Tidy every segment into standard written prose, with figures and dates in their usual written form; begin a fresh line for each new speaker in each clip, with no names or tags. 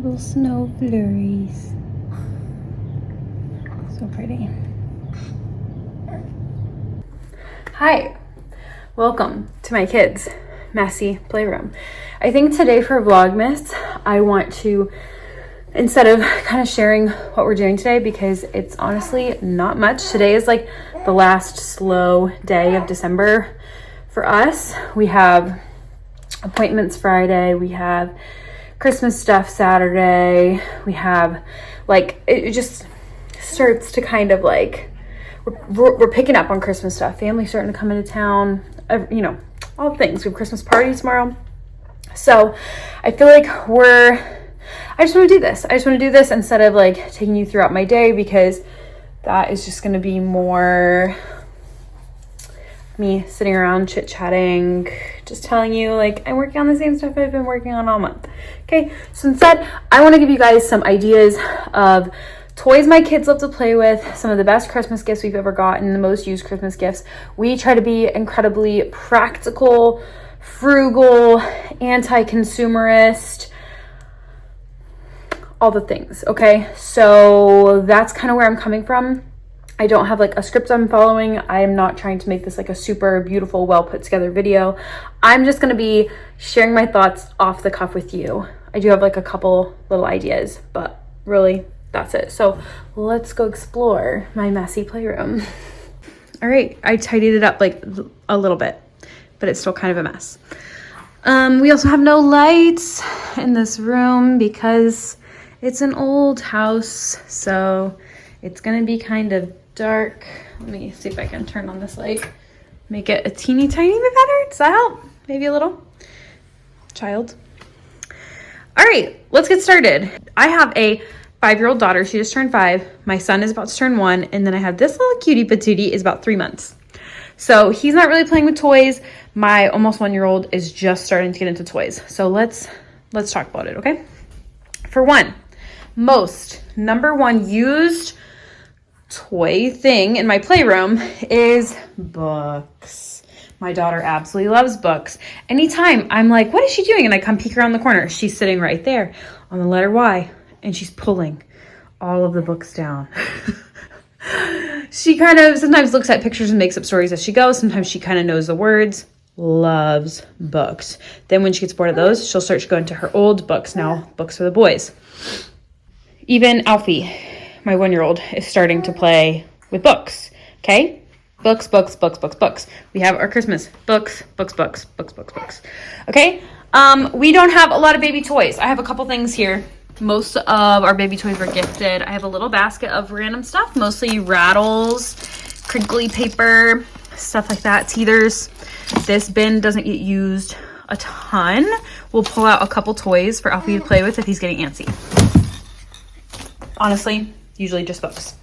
Little snow flurries. So pretty. Hi, welcome to my kids' messy playroom. I think today for Vlogmas, I want to, instead of kind of sharing what we're doing today, because it's honestly not much. Today is like the last slow day of December for us. We have appointments Friday, we have Christmas stuff Saturday, we have like, it just starts to kind of like, we're picking up on Christmas stuff. Family's starting to come into town, you know, all the things. We have Christmas party tomorrow. So I feel like I just want to do this. I just want to do this instead of like taking you throughout my day, because that is just going to be more me sitting around chit-chatting, just telling you like I'm working on the same stuff I've been working on all month. Okay, so instead I want to give you guys some ideas of toys my kids love to play with, some of the best Christmas gifts we've ever gotten, the most used Christmas gifts. We try to be incredibly practical, frugal, anti-consumerist, all the things, okay? So that's kind of where I'm coming from. I don't have like a script I'm following. I am not trying to make this like a super beautiful, well put together video. I'm just gonna be sharing my thoughts off the cuff with you. I do have like a couple little ideas, but really that's it. So let's go explore my messy playroom. All right, I tidied it up like a little bit, but it's still kind of a mess. We also have no lights in this room because it's an old house, so it's gonna be kind of dark. Let me see if I can turn on this light, make it a teeny tiny bit better. Does that help? Maybe a little? Child. All right, let's get started. I have a 5-year-old daughter. She just turned 5. My son is about to turn 1. And then I have this little cutie patootie is about 3 months. So he's not really playing with toys. My almost 1-year-old is just starting to get into toys. So let's talk about it, okay? For one, number one used toy thing in my playroom is books. My daughter absolutely loves books. Anytime I'm like, what is she doing? And I come peek around the corner. She's sitting right there on the letter Y. And she's pulling all of the books down. She kind of sometimes looks at pictures and makes up stories as she goes. Sometimes she kind of knows the words. Loves books. Then when she gets bored of those, she'll start to go into her old books. Now, books for the boys. Even Alfie, my 1-year-old, is starting to play with books. Okay? Books. We have our Christmas books. Okay? We don't have a lot of baby toys. I have a couple things here. Most of our baby toys were gifted. I have a little basket of random stuff, mostly rattles, crinkly paper, stuff like that, teethers. This bin doesn't get used a ton. We'll pull out a couple toys for Alfie to play with if he's getting antsy. Honestly, usually just books.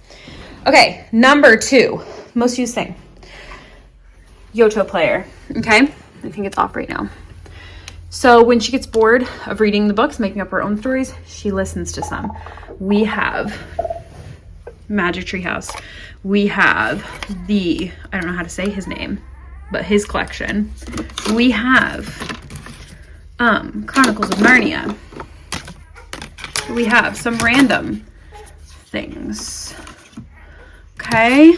Okay, number 2, most used thing. Yoto player, okay? I think it's off right now. So when she gets bored of reading the books, making up her own stories, she listens to some. We have Magic Tree House. We have I don't know how to say his name, but his collection. We have Chronicles of Narnia. We have some random things. Okay,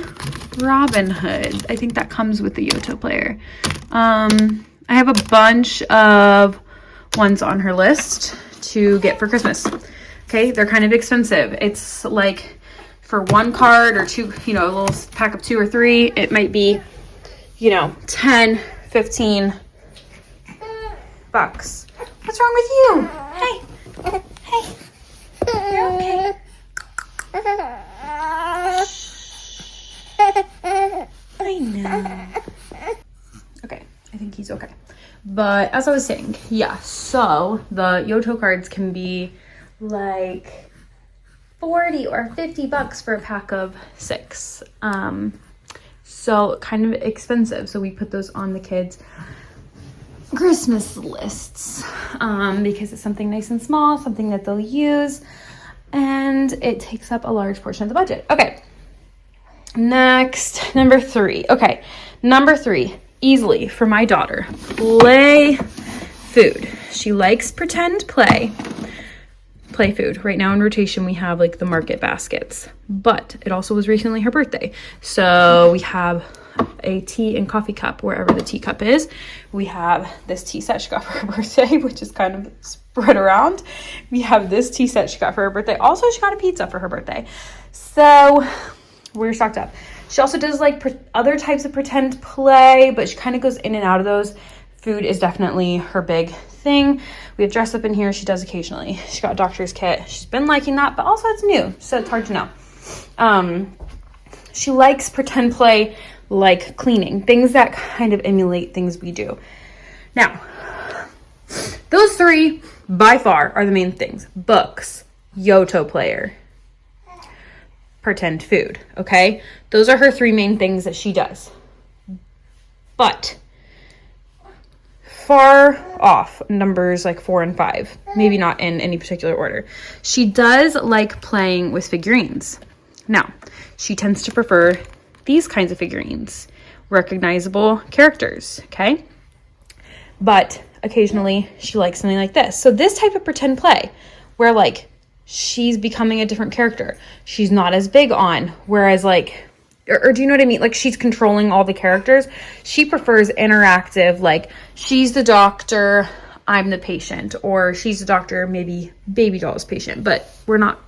Robin Hood. I think that comes with the Yoto player. I have a bunch of ones on her list to get for Christmas. Okay, they're kind of expensive. It's like for 1 card or 2, you know, a little pack of 2 or 3, it might be, you know, 10, 15 bucks. What's wrong with you? Hey, you're okay. I know. Okay, I think he's okay. But as I was saying, yeah, so the Yoto cards can be like 40 or 50 bucks for a pack of 6. So kind of expensive. So we put those on the kids' Christmas lists because it's something nice and small, something that they'll use, and it takes up a large portion of the budget. Okay. Next, number 3. Okay, number 3. Easily for my daughter, play food. She likes pretend play. play food. Right now in rotation, we have like the market baskets, but it also was recently her birthday. So we have a tea and coffee cup wherever the teacup is. We have this tea set she got for her birthday, which is kind of spread around. We have this tea set she got for her birthday. Also, she got a pizza for her birthday. So we're stocked up. She also does like other types of pretend play, but she kind of goes in and out of those. Food is definitely her big thing. We have dress up in here. She does occasionally. She got a doctor's kit. She's been liking that, but also it's new, so it's hard to know. She likes pretend play, like cleaning, things that kind of emulate things we do. Now, those three by far are the main things. Books, Yoto player, pretend food, okay? Those are her three main things that she does. But far off numbers like 4 and 5, maybe not in any particular order. She does like playing with figurines. Now, she tends to prefer these kinds of figurines, recognizable characters, okay? But occasionally she likes something like this. So this type of pretend play where like she's becoming a different character, she's not as big on, whereas like, or do you know what I mean? Like she's controlling all the characters. She prefers interactive, like she's the doctor, I'm the patient, or she's the doctor, maybe baby doll's patient, but we're not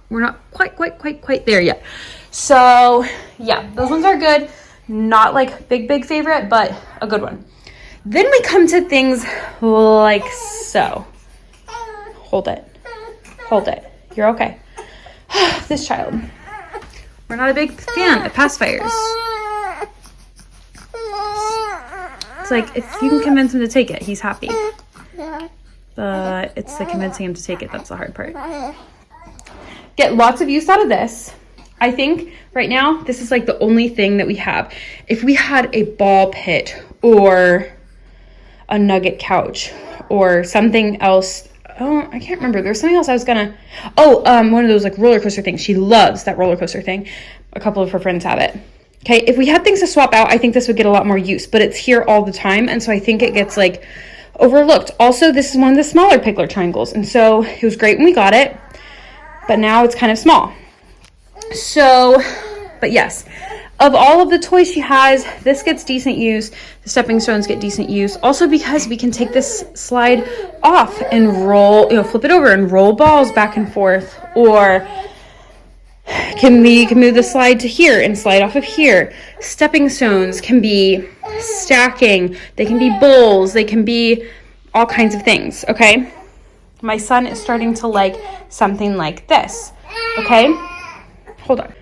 quite there yet. So yeah, those ones are good. Not like big favorite, but a good one. Then we come to things like so. Hold it. You're okay. This child. We're not a big fan of pacifiers. It's like, if you can convince him to take it, he's happy. But it's the convincing him to take it that's the hard part. Get lots of use out of this. I think right now, this is like the only thing that we have. If we had a ball pit or a nugget couch or something else, oh, I can't remember. There's something else I was gonna, one of those like roller coaster things. She loves that roller coaster thing. A couple of her friends have it. Okay, if we had things to swap out, I think this would get a lot more use, but it's here all the time, and so I think it gets like overlooked. Also, this is one of the smaller pickler triangles, and so it was great when we got it, but now it's kind of small. So, but yes, of all of the toys she has, this gets decent use. The stepping stones get decent use. Also because we can take this slide off and roll, flip it over and roll balls back and forth. Or can move the slide to here and slide off of here. Stepping stones can be stacking. They can be bowls. They can be all kinds of things, okay? My son is starting to like something like this, okay? Hold on.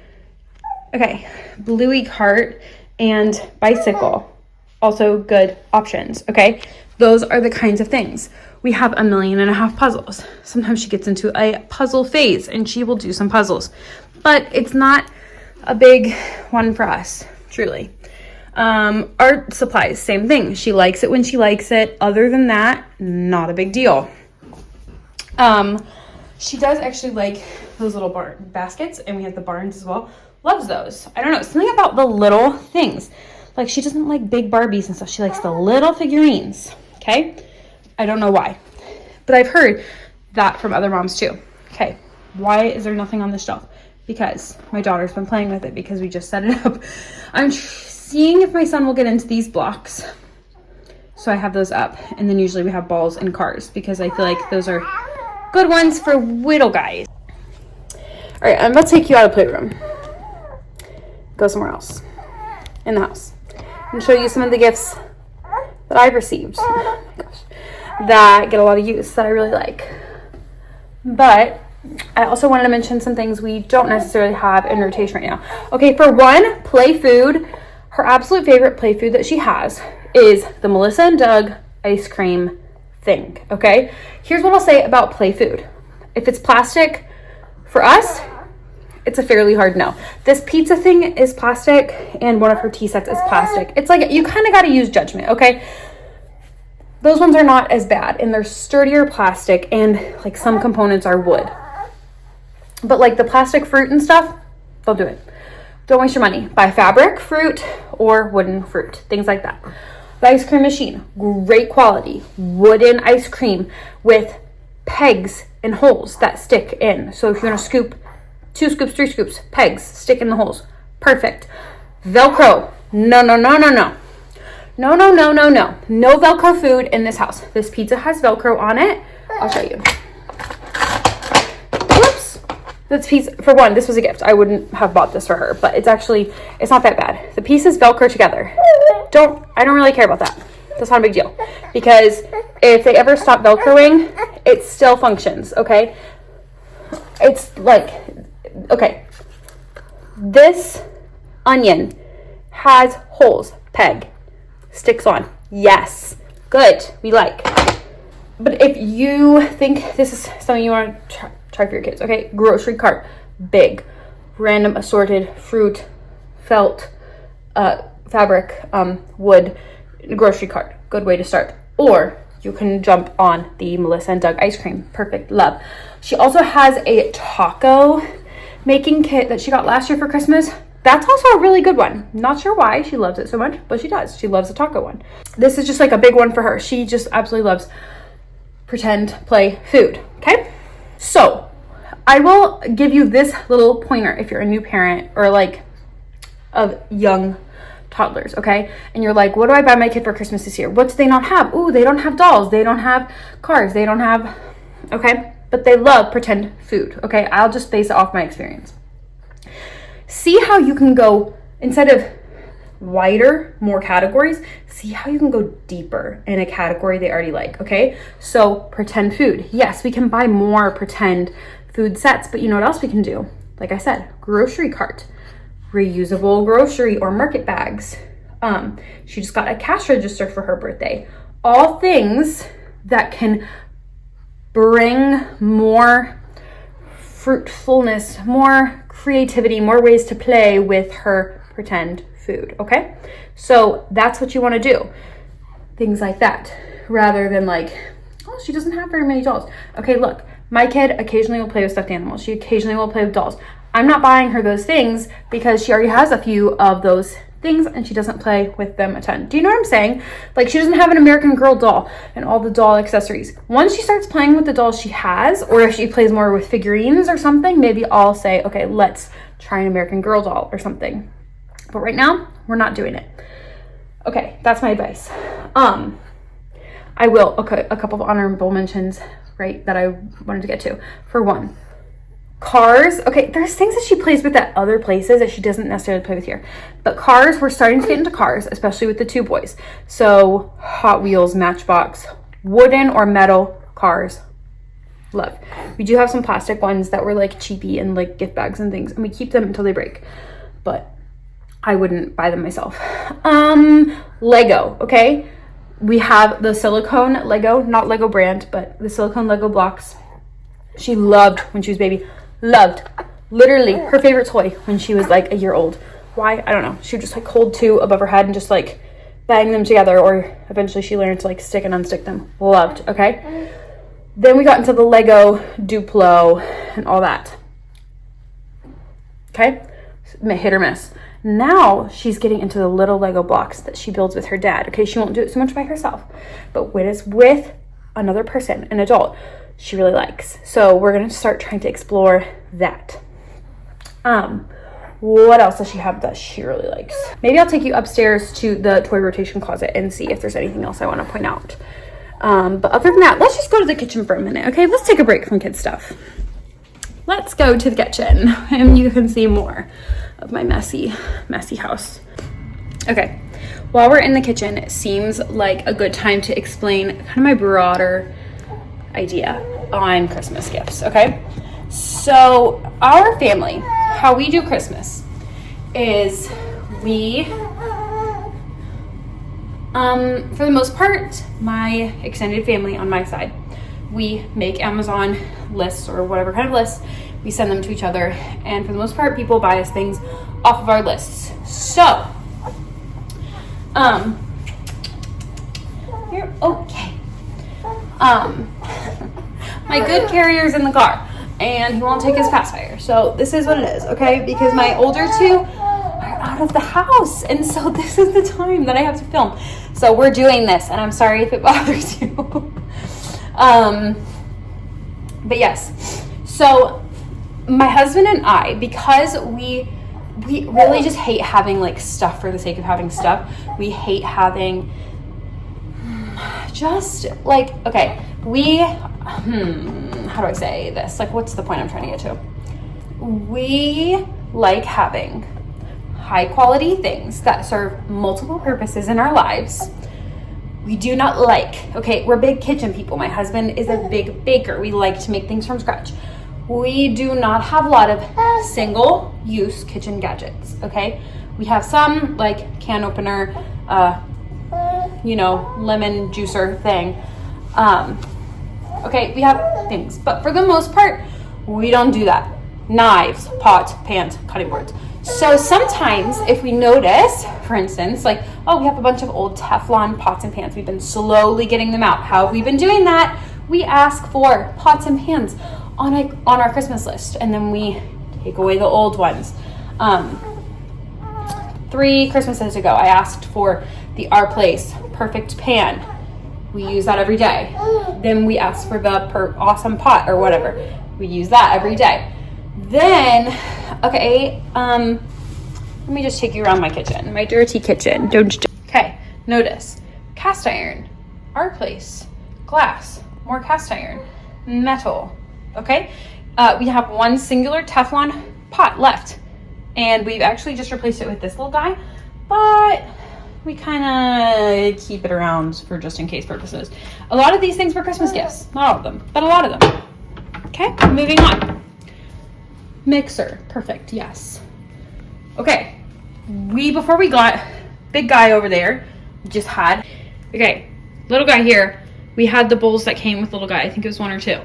Okay, bluey cart and bicycle, also good options, okay? Those are the kinds of things. We have 1.5 million puzzles. Sometimes she gets into a puzzle phase and she will do some puzzles, but it's not a big one for us, truly. Art supplies, same thing. She likes it when she likes it. Other than that, not a big deal. She does actually like those little baskets, and we have the barns as well. Loves those. I don't know, something about the little things. Like she doesn't like big Barbies and stuff. She likes the little figurines, okay? I don't know why, but I've heard that from other moms too. Okay, why is there nothing on the shelf? Because my daughter's been playing with it because we just set it up. I'm seeing if my son will get into these blocks. So I have those up, and then usually we have balls and cars because I feel like those are good ones for little guys. All right, I'm about to take you out of the playroom. Go somewhere else in the house and show you some of the gifts that I've received. Oh my gosh, that get a lot of use that I really like. But I also wanted to mention some things we don't necessarily have in rotation right now. Okay, for one, play food. Her absolute favorite play food that she has is the Melissa and Doug ice cream thing, okay? Here's what I'll say about play food. If it's plastic, for us, it's a fairly hard no. This pizza thing is plastic, and one of her tea sets is plastic. It's like, you kind of got to use judgment, okay? Those ones are not as bad, and they're sturdier plastic, and like some components are wood. But like the plastic fruit and stuff, don't do it. Don't waste your money. Buy fabric fruit or wooden fruit, things like that. The ice cream machine, great quality, wooden ice cream with pegs in holes that stick in. So if you want to scoop, 2 scoops, 3 scoops, pegs, stick in the holes. Perfect. Velcro. No, no, no, no, no. No, no, no, no, no. No Velcro food in this house. This pizza has Velcro on it. I'll show you. Whoops. This piece, for one, this was a gift. I wouldn't have bought this for her, but it's not that bad. The pieces Velcro together. I don't really care about that. That's not a big deal. Because if they ever stop Velcroing, it still functions, okay? It's like, okay. This onion has holes. Peg. Sticks on. Yes. Good. We like. But if you think this is something you want to try for your kids, okay? Grocery cart. Big. Random assorted fruit, felt, fabric, wood, grocery cart. Good way to start. Or you can jump on the Melissa and Doug ice cream. Perfect. Love. She also has a taco making kit that she got last year for Christmas. That's also a really good one. Not sure why she loves it so much, but she does. She loves the taco one. This is just like a big one for her. She just absolutely loves pretend play food. Okay? So I will give you this little pointer if you're a new parent or like of young toddlers, okay? And you're like, what do I buy my kid for Christmas this year? What do they not have? Ooh, they don't have dolls. They don't have cars. They don't have, okay? But they love pretend food, okay? I'll just base it off my experience. See how you can go, instead of wider, more categories, see how you can go deeper in a category they already like, okay? So pretend food. Yes, we can buy more pretend food sets, but you know what else we can do? Like I said, grocery cart, reusable grocery or market bags. She just got a cash register for her birthday. All things that can bring more fruitfulness, more creativity, more ways to play with her pretend food, okay? So that's what you want to do. Things like that, rather than like, oh, she doesn't have very many dolls. Okay, look, my kid occasionally will play with stuffed animals. She occasionally will play with dolls. I'm not buying her those things because she already has a few of those things and she doesn't play with them a ton. Do you know what I'm saying? Like, she doesn't have an American Girl doll and all the doll accessories. Once she starts playing with the dolls she has, or if she plays more with figurines or something, maybe I'll say, okay, let's try an American Girl doll or something. But right now, we're not doing it. Okay, that's my advice. I will, okay, a couple of honorable mentions, right, that I wanted to get to. For one, cars. Okay, there's things that she plays with at other places that she doesn't necessarily play with here. But cars, we're starting to get into cars, especially with the 2 boys. So Hot Wheels, Matchbox, wooden or metal cars. Love. We do have some plastic ones that were like cheapy and like gift bags and things, and we keep them until they break. But I wouldn't buy them myself. Lego, okay? We have the silicone Lego, not Lego brand, but the silicone Lego blocks. She loved when she was a baby. Loved. Literally her favorite toy when she was like a year old. Why? I don't know. She would just like hold 2 above her head and just like bang them together, or eventually she learned to like stick and unstick them. Loved, okay? Then we got into the Lego Duplo and all that. Okay? Hit or miss. Now she's getting into the little Lego blocks that she builds with her dad. Okay, she won't do it so much by herself, but when it's with another person, an adult, she really likes. So we're gonna start trying to explore that. What else does she have that she really likes? Maybe I'll take you upstairs to the toy rotation closet and see if there's anything else I want to point out. But other than that, let's just go to the kitchen for a minute. Okay, let's take a break from kid stuff. Let's go to the kitchen and you can see more of my messy house. Okay, while we're in the kitchen, it seems like a good time to explain kind of my broader idea on Christmas gifts, okay? So our family, how we do Christmas is we, for the most part, my extended family on my side, we make Amazon lists or whatever kind of lists. We send them to each other, and for the most part, people buy us things off of our lists. So, you're okay. My good carrier's in the car, and he won't take his pacifier. So this is what it is, okay? Because my older 2 are out of the house, and so this is the time that I have to film. So we're doing this, and I'm sorry if it bothers you. But yes, so my husband and I, because we really just hate having like stuff for the sake of having stuff. We hate having just like, okay, how do I say this? Like, what's the point I'm trying to get to? We like having high quality things that serve multiple purposes in our lives. We do not like, okay, we're big kitchen people. My husband is a big baker. We like to make things from scratch. We do not have a lot of single use kitchen gadgets, okay? We have some like can opener, lemon juicer thing. Okay, we have things, but for the most part, we don't do that. Knives, pots, pans, cutting boards. So sometimes if we notice, for instance, like, oh, we have a bunch of old Teflon pots and pans. We've been slowly getting them out. How have we been doing that? We ask for pots and pans on our Christmas list, and then we take away the old ones. 3 Christmases ago, I asked for the Our Place Perfect Pan. We use that every day. Then we ask for the awesome pot or whatever. We use that every day. Then, okay, let me just take you around my kitchen, my dirty kitchen. Okay, notice cast iron, Our Place, glass, more cast iron, metal. Okay, we have one singular Teflon pot left, and we've actually just replaced it with this little guy, but we kind of keep it around for just in case purposes. A lot of these things were Christmas gifts, not all of them, but a lot of them. Okay, moving on. Mixer, perfect, yes. Okay, before we got big guy over there, just had, okay, little guy here, we had the bowls that came with little guy. I think it was 1 or 2.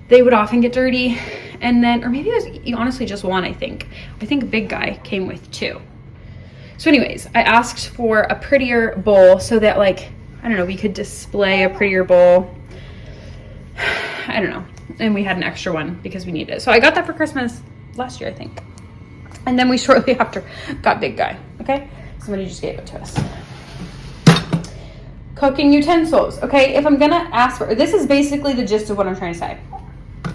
They would often get dirty, and then, or maybe it was honestly just 1, I think big guy came with 2. So anyways, I asked for a prettier bowl so that, like, I don't know, we could display a prettier bowl. I don't know. And we had an extra one because we needed it. So I got that for Christmas last year, I think. And then we shortly after got big guy, okay? Somebody just gave it to us. Cooking utensils, okay? If I'm gonna ask for, this is basically the gist of what I'm trying to say.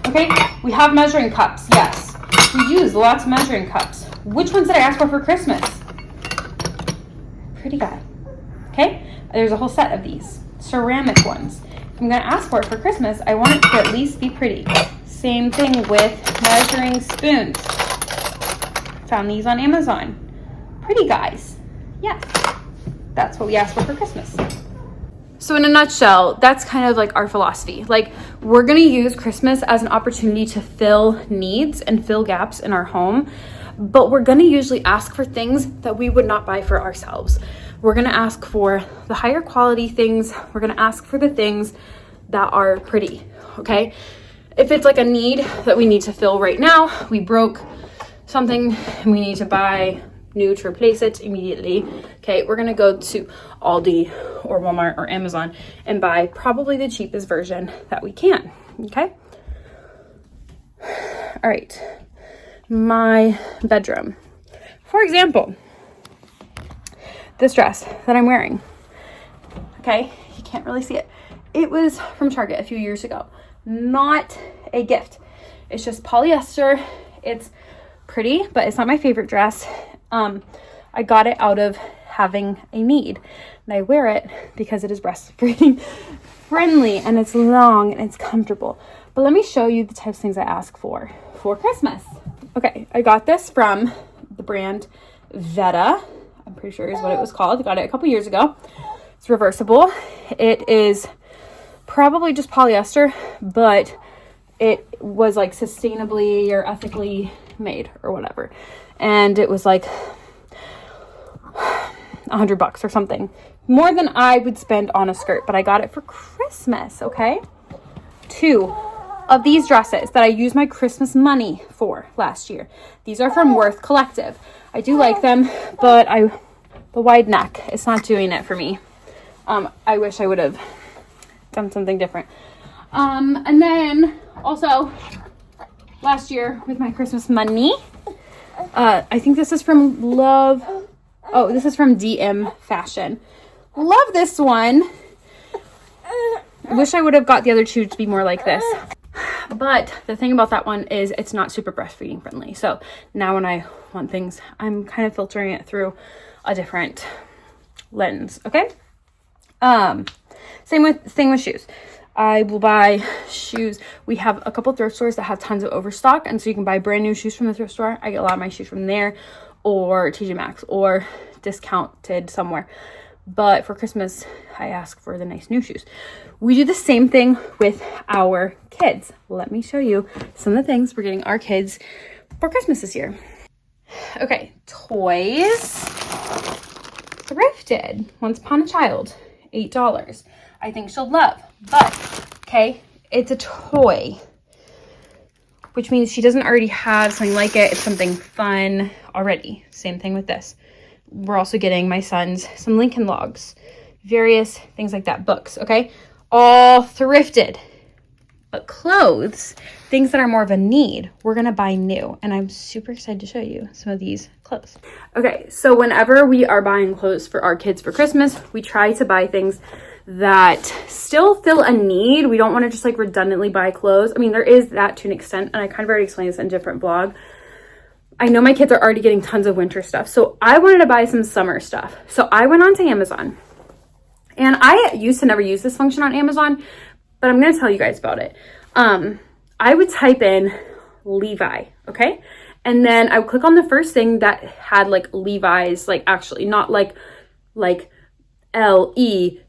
Okay, we have measuring cups, yes. We use lots of measuring cups. Which ones did I ask for Christmas? Pretty guy, okay? There's a whole set of these, ceramic ones. If I'm gonna ask for it for Christmas, I want it to at least be pretty. Same thing with measuring spoons. Found these on Amazon. Pretty guys, yes. That's what we asked for Christmas. So in a nutshell, that's kind of like our philosophy. Like, we're gonna use Christmas as an opportunity to fill needs and fill gaps in our home, but we're gonna usually ask for things that we would not buy for ourselves. We're gonna ask for the higher quality things. We're gonna ask for the things that are pretty, okay? If it's like a need that we need to fill right now, we broke something and we need to buy new to replace it immediately, okay, we're gonna go to Aldi or Walmart or Amazon and buy probably the cheapest version that we can, okay? All right, my bedroom. For example, this dress that I'm wearing, okay, you can't really see it. It was from Target a few years ago. Not a gift. It's just polyester. It's pretty, but it's not my favorite dress. I got it out of having a need, and I wear it because it is breastfeeding friendly and it's long and it's comfortable. But let me show you the types of things I ask for Christmas. Okay, I got this from the brand Veta. I'm pretty sure is what it was called. I got it a couple years ago. It's reversible. It is probably just polyester, but it was like sustainably or ethically made or whatever. And it was like $100 or something. More than I would spend on a skirt, but I got it for Christmas, okay? 2 of these dresses that I used my Christmas money for last year. These are from Worth Collective. I do like them, but the wide neck, it's not doing it for me. I wish I would have done something different. And then also last year with my Christmas money, I think this is from this is from DM Fashion. Love this one. I wish I would have got the other 2 to be more like this. But the thing about that one is it's not super breastfeeding friendly. So now when I want things, I'm kind of filtering it through a different lens. Okay. Same with shoes. I will buy shoes. We have a couple thrift stores that have tons of overstock, and so you can buy brand new shoes from the thrift store. I get a lot of my shoes from there, or TJ Maxx, or discounted somewhere. But for Christmas, I ask for the nice new shoes. We do the same thing with our kids. Let me show you some of the things we're getting our kids for Christmas this year. Okay, toys. Thrifted. Once Upon a Child, $8. I think she'll love, but okay, it's a toy, which means she doesn't already have something like it. It's something fun already. Same thing with this. We're also getting my sons some Lincoln Logs, various things like that, books, okay? All thrifted. But clothes, things that are more of a need, we're gonna buy new. And I'm super excited to show you some of these clothes. Okay, so whenever we are buying clothes for our kids for Christmas, we try to buy things that still fill a need. We don't want to just like redundantly buy clothes. I mean, there is that to an extent, and I kind of already explained this in a different vlog. I know my kids are already getting tons of winter stuff, so I wanted to buy some summer stuff. So I went onto Amazon, and I used to never use this function on Amazon, but I'm going to tell you guys about it. I would type in Levi, okay? And then I would click on the first thing that had like Levi's, like actually not like LEVQRPP,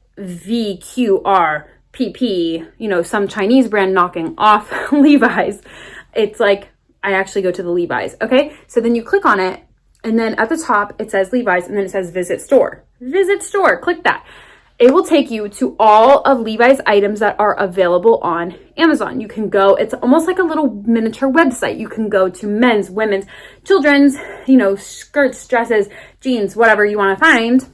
you know, some Chinese brand knocking off Levi's. It's like, I actually go to the Levi's, okay? So then you click on it, and then at the top, it says Levi's, and then it says Visit Store. Visit Store, click that. It will take you to all of Levi's items that are available on Amazon. You can go, it's almost like a little miniature website. You can go to men's, women's, children's, you know, skirts, dresses, jeans, whatever you want to find,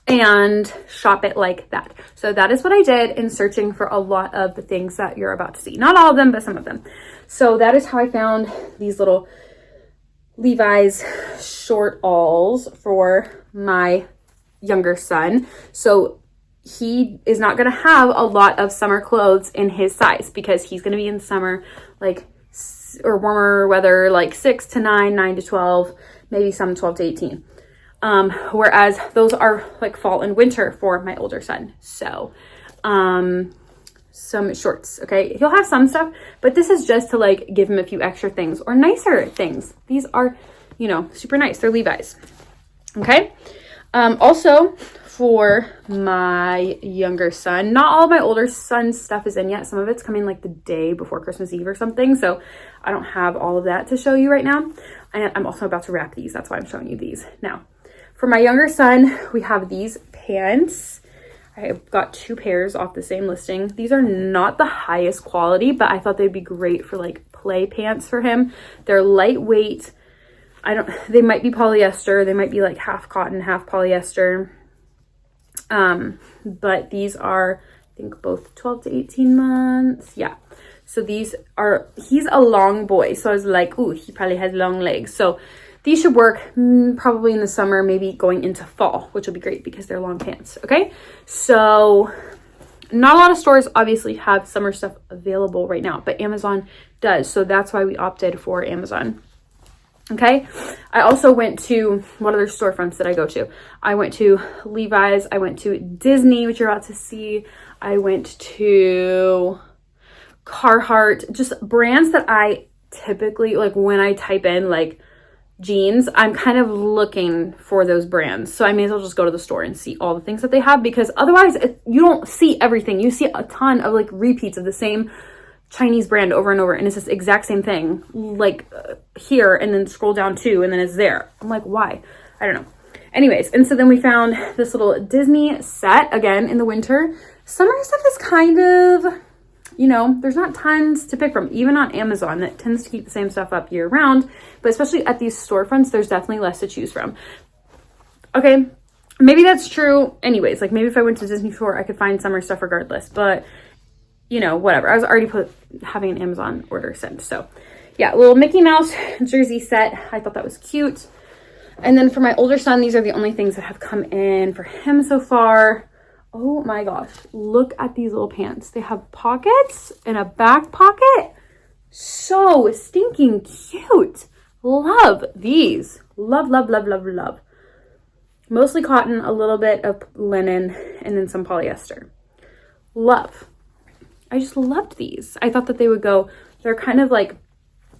and shop it like that. So that is what I did in searching for a lot of the things that you're about to see. Not all of them, but some of them. So that is how I found these little Levi's short alls for my younger son. So he is not going to have a lot of summer clothes in his size because he's going to be in summer, like, or warmer weather, like 6 to 9, 9 to 12, maybe some 12 to 18. Whereas those are like fall and winter for my older son. So, some shorts, okay? He'll have some stuff, but this is just to like give him a few extra things or nicer things. These are, you know, super nice. They're Levi's, okay? Also for my younger son, not all of my older son's stuff is in yet. Some of it's coming like the day before Christmas Eve or something. So I don't have all of that to show you right now. And I'm also about to wrap these. That's why I'm showing you these now. For my younger son, we have these pants. I got 2 pairs off the same listing. These are not the highest quality, but I thought they'd be great for like play pants for him. They're lightweight. They might be polyester. They might be like half cotton, half polyester. But these are, I think, both 12 to 18 months. Yeah. So he's a long boy. So I was like, ooh, he probably has long legs. So these should work probably in the summer, maybe going into fall, which will be great because they're long pants. Okay. So not a lot of stores obviously have summer stuff available right now, but Amazon does. So that's why we opted for Amazon. Okay. I also went to, what other storefronts did I go to? I went to Levi's. I went to Disney, which you're about to see. I went to Carhartt, just brands that I typically, like when I type in like jeans, I'm kind of looking for those brands. So I may as well just go to the store and see all the things that they have, because otherwise you don't see everything. You see a ton of like repeats of the same Chinese brand over and over, and it's this exact same thing, like here, and then scroll down too, and then it's there. I'm like, why? I don't know. Anyways, and so then we found this little Disney set, again, in the winter. Summer stuff is kind of, you know, there's not tons to pick from, even on Amazon that tends to keep the same stuff up year round, but especially at these storefronts, there's definitely less to choose from. Okay, maybe that's true anyways. Like maybe if I went to Disney store, I could find summer stuff regardless, but you know, whatever. I was already having an Amazon order sent. So yeah, a little Mickey Mouse jersey set. I thought that was cute. And then for my older son, these are the only things that have come in for him so far. Oh my gosh, look at these little pants. They have pockets and a back pocket. So stinking cute. Love these. Love, love, love, love, love. Mostly cotton, a little bit of linen, and then some polyester. Love. I just loved these. I thought that they would go, they're kind of like,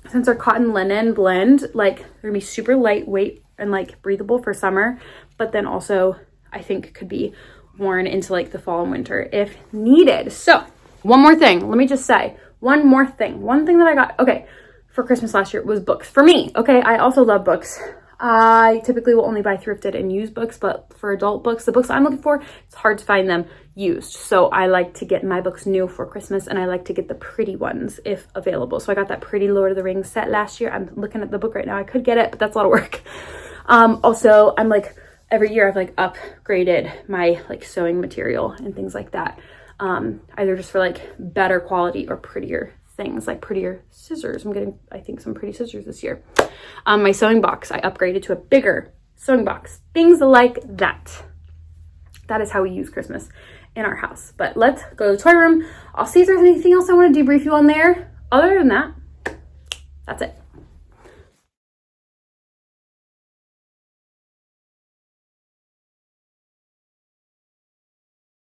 since they're cotton linen blend, like they're gonna be super lightweight and like breathable for summer, but then also I think could be worn into like the fall and winter if needed. So one more thing, let me just say one more thing. One thing that I got, okay, for Christmas last year was books for me. Okay, I also love books. I typically will only buy thrifted and used books, but for adult books, the books I'm looking for, it's hard to find them used. So I like to get my books new for Christmas, and I like to get the pretty ones if available. So I got that pretty Lord of the Rings set last year. I'm looking at the book right now. I could get it, but that's a lot of work. Also, I'm like, every year I've like upgraded my like sewing material and things like that. Either just for like better quality or prettier things, like prettier scissors. I'm getting, I think, some pretty scissors this year. My sewing box, I upgraded to a bigger sewing box. Things like that. That is how we use Christmas in our house. But let's go to the toy room. I'll see if there's anything else I want to debrief you on there. Other than that, that's it.